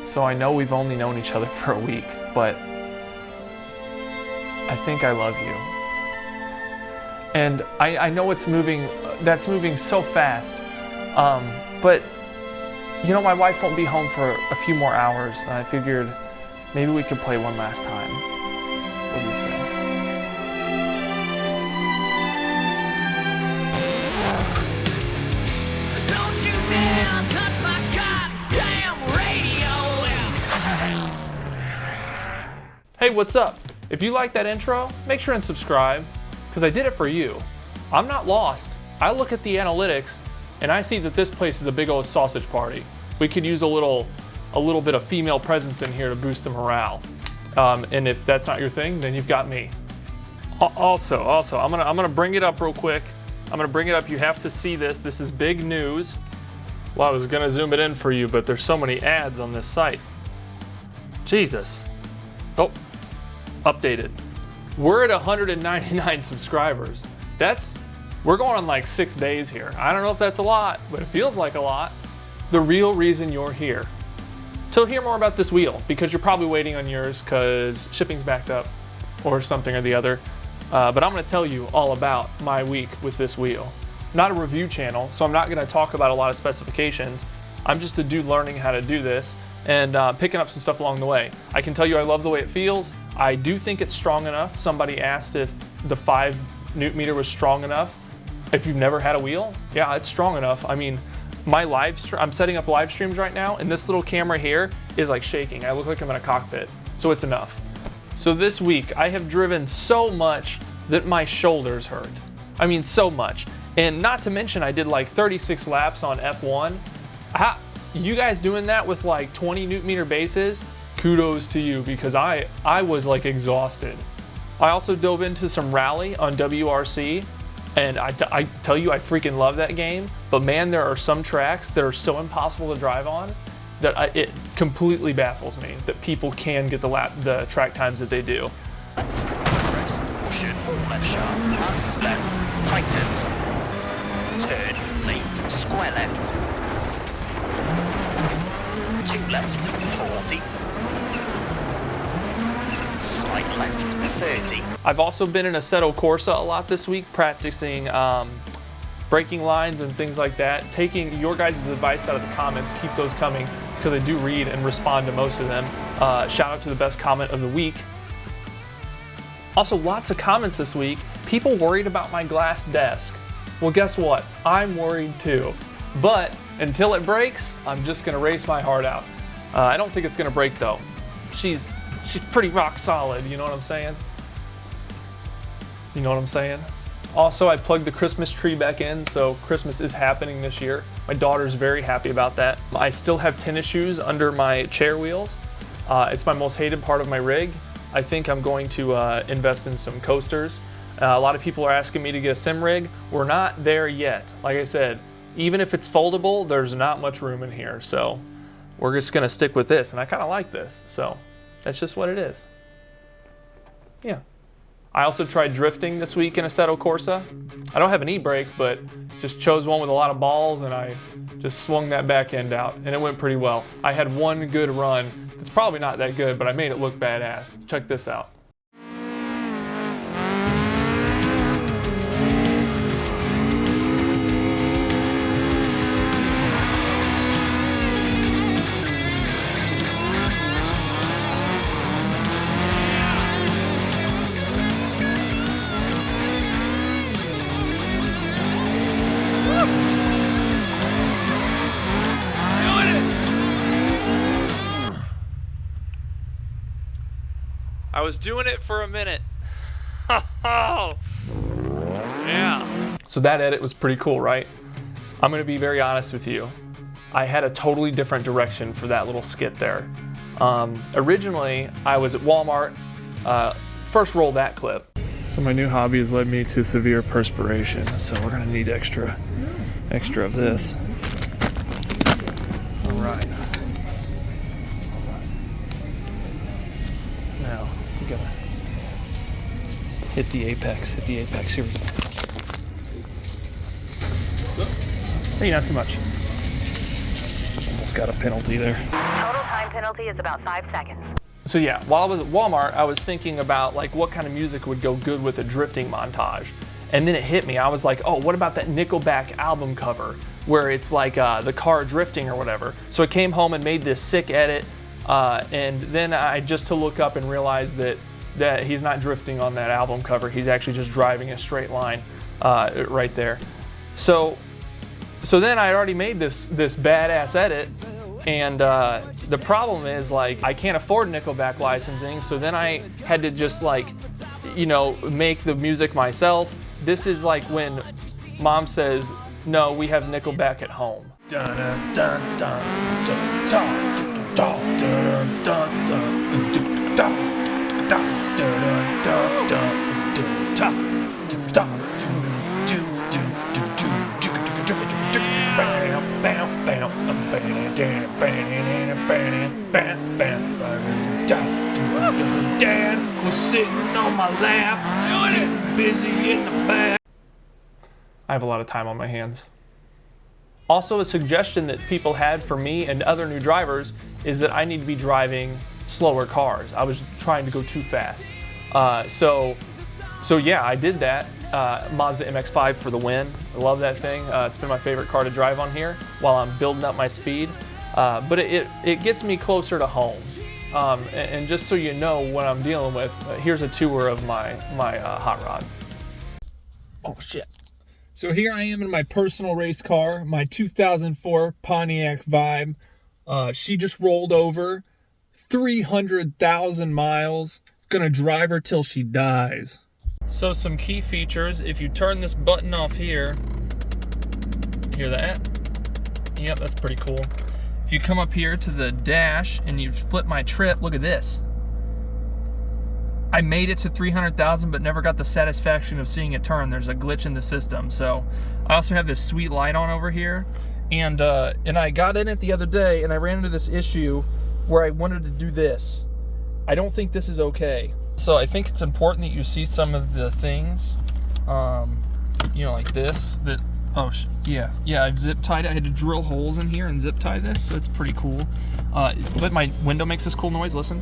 So I know we've only known each other for a week, but I think I love you. And I know it's moving, that's moving so fast. But you know, my wife won't be home for a few more hours, and I figured maybe we could play one last time. What do you say? Don't you dare touch my goddamn radio! Hey, what's up? If you like that intro, make sure and subscribe, because I did it for you. I'm not lost. I look at the analytics, and I see that this place is a big old sausage party. We could use a little bit of female presence in here to boost the morale. And if that's not your thing, then you've got me. Also, I'm gonna bring it up real quick. I'm gonna bring it up. You have to see this. This is big news. Well, I was gonna zoom it in for you, but there's so many ads on this site. Jesus. Oh, updated. We're at 199 subscribers. We're going on like 6 days here. I don't know if that's a lot, but it feels like a lot. The real reason you're here. To hear more about this wheel, because you're probably waiting on yours because shipping's backed up or something or the other. But I'm gonna tell you all about my week with this wheel. Not a review channel, so I'm not gonna talk about a lot of specifications. I'm just a dude learning how to do this and picking up some stuff along the way. I can tell you I love the way it feels. I do think it's strong enough. Somebody asked if the 5 Newton meter was strong enough. If you've never had a wheel, yeah, it's strong enough. I mean, I'm setting up live streams right now, and this little camera here is like shaking. I look like I'm in a cockpit, so it's enough. So this week, I have driven so much that my shoulders hurt. I mean, so much. And not to mention, I did like 36 laps on F1. You guys doing that with like 20 Newton meter bases? Kudos to you, because I was like exhausted. I also dove into some rally on WRC, and I tell you, I freaking love that game. But man, there are some tracks that are so impossible to drive on that it completely baffles me that people can get the track times that they do. Rest, caution, left sharp, hands left, tightens, turn late, square left, 2 left, 40, side left, 30. I've also been in Assetto Corsa a lot this week, practicing braking lines and things like that. Taking your guys' advice out of the comments, keep those coming, because I do read and respond to most of them. Shout out to the best comment of the week. Also, lots of comments this week. People worried about my glass desk. Well, guess what? I'm worried too. But until it breaks, I'm just gonna race my heart out. I don't think it's gonna break though. She's pretty rock solid, you know what I'm saying? You know what I'm saying? Also, I plugged the Christmas tree back in, so Christmas is happening this year. My daughter's very happy about that. I still have tennis shoes under my chair wheels. It's my most hated part of my rig. I think I'm going to invest in some coasters. A lot of people are asking me to get a sim rig. We're not there yet. Like I said, even if it's foldable, there's not much room in here. So we're just gonna stick with this, and I kinda like this. So that's just what it is. Yeah. I also tried drifting this week in Assetto Corsa. I don't have an e-brake, but just chose one with a lot of balls, and I just swung that back end out, and it went pretty well. I had one good run. It's probably not that good, but I made it look badass. Check this out. I was doing it for a minute. Yeah. So that edit was pretty cool, right? I'm gonna be very honest with you. I had a totally different direction for that little skit there. Originally, I was at Walmart, first rolled that clip. So my new hobby has led me to severe perspiration, so we're gonna need extra of this. All right. Now, we gotta hit the apex, here we go. Hey, not too much. Almost got a penalty there. Total time Time penalty is about 5 seconds. So yeah, while I was at Walmart, I was thinking about like what kind of music would go good with a drifting montage. And then it hit me. I was like, oh, what about that Nickelback album cover where it's like the car drifting or whatever. So I came home and made this sick edit. And then I just to look up and realize that he's not drifting on that album cover. He's actually just driving a straight line right there. So then I had already made this badass edit. And the problem is, like, I can't afford Nickelback licensing, so then I had to just, like, you know, make the music myself. This is like when mom says, no, we have Nickelback at home. Dad was sitting on my lap, getting busy in the back. I have a lot of time on my hands. Also, a suggestion that people had for me and other new drivers is that I need to be driving slower cars. I was trying to go too fast. So yeah, I did that. Mazda MX-5 for the win. I love that thing. It's been my favorite car to drive on here while I'm building up my speed. But it gets me closer to home. And just so you know what I'm dealing with, here's a tour of my hot rod. Oh shit. So here I am in my personal race car, my 2004 Pontiac Vibe. She just rolled over 300,000 miles. Gonna drive her till she dies. So some key features, if you turn this button off here, hear that? Yep, that's pretty cool. If you come up here to the dash and you flip my trip, look at this. I made it to 300,000 but never got the satisfaction of seeing it turn. There's a glitch in the system. So I also have this sweet light on over here. And I got in it the other day and I ran into this issue where I wanted to do this. I don't think this is okay. So I think it's important that you see some of the things, you know, like this, that, oh, yeah, I've zip tied it. I had to drill holes in here and zip tie this, so it's pretty cool. But my window makes this cool noise, listen.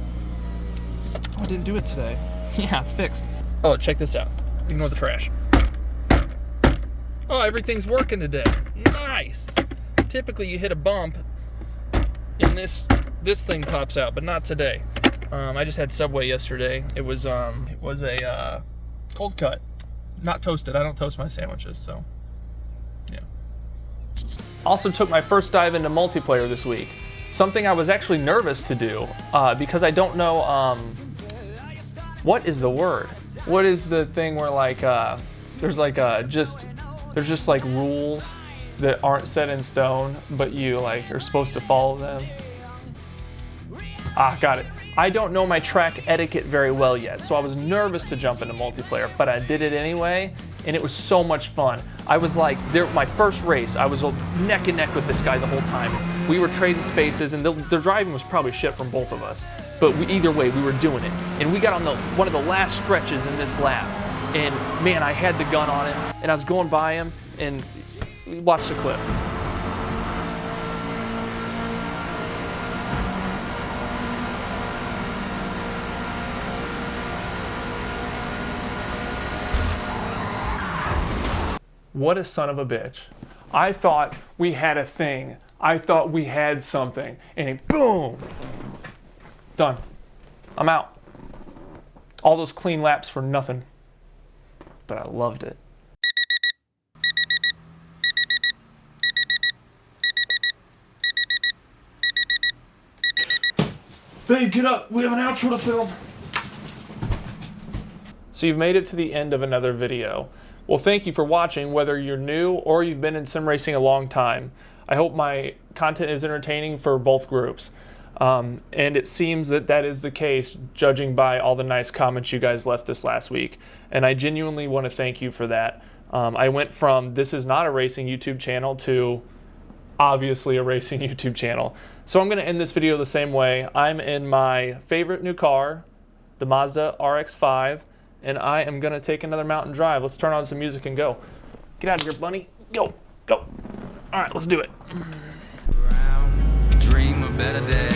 Oh, I didn't do it today. Yeah, it's fixed. Oh, check this out. Ignore the trash. Oh, everything's working today. Nice. Typically you hit a bump and this thing pops out, but not today. I just had Subway yesterday. It was a cold cut, not toasted. I don't toast my sandwiches, so yeah. Also took my first dive into multiplayer this week. Something I was actually nervous to do because I don't know, what is the word? What is the thing where like, there's just like rules that aren't set in stone, but you like are supposed to follow them. Ah, got it. I don't know my track etiquette very well yet, so I was nervous to jump into multiplayer, but I did it anyway, and it was so much fun. I was like, my first race, I was neck and neck with this guy the whole time. We were trading spaces, and the driving was probably shit from both of us, but either way, we were doing it. And we got on one of the last stretches in this lap, and man, I had the gun on him, and I was going by him, and watch the clip. What a son of a bitch. I thought we had a thing. I thought we had something. And boom! Done. I'm out. All those clean laps for nothing. But I loved it. Babe, get up. We have an outro to film. So you've made it to the end of another video. Well, thank you for watching, whether you're new or you've been in sim racing a long time. I hope my content is entertaining for both groups. And it seems that is the case, judging by all the nice comments you guys left this last week. And I genuinely want to thank you for that. I went from this is not a racing YouTube channel to obviously a racing YouTube channel. So I'm going to end this video the same way. I'm in my favorite new car, the Mazda RX-5. And I am gonna take another mountain drive. Let's turn on some music and go. Get out of here, bunny. Go, go. All right, let's do it. Dream of better days.